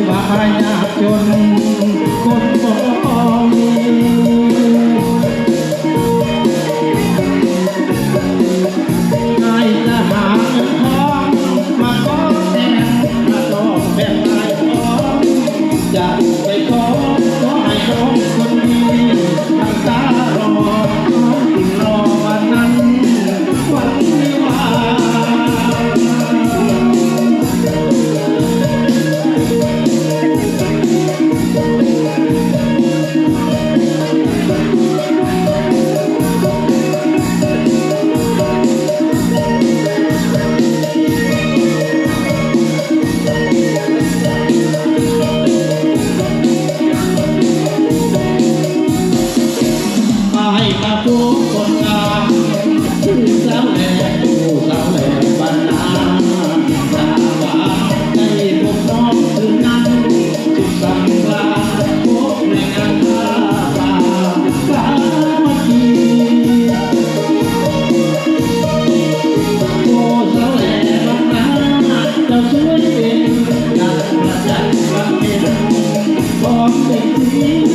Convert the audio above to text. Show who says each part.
Speaker 1: ว่ายากจนคนบ่มีใครจะหาเงินทองมาขอแทนมาต้องแบ่งให้ของจะไปขอให้น้องคนดีตั้งตารอน้องจึงรอวันนั้นวันวิวามาพูดคนงามชื่อสาวแหล่ผู้สาวแหล่บ้านนาตาหวานให้พวกน้องคืนนั้นจุดสังลาพบในงานลาป่าสามัคคีโอ้สาวแหล่บ้านนาเจ้าสวยเป็นงานประจันบานเพ็ญพร้อมเป็นที่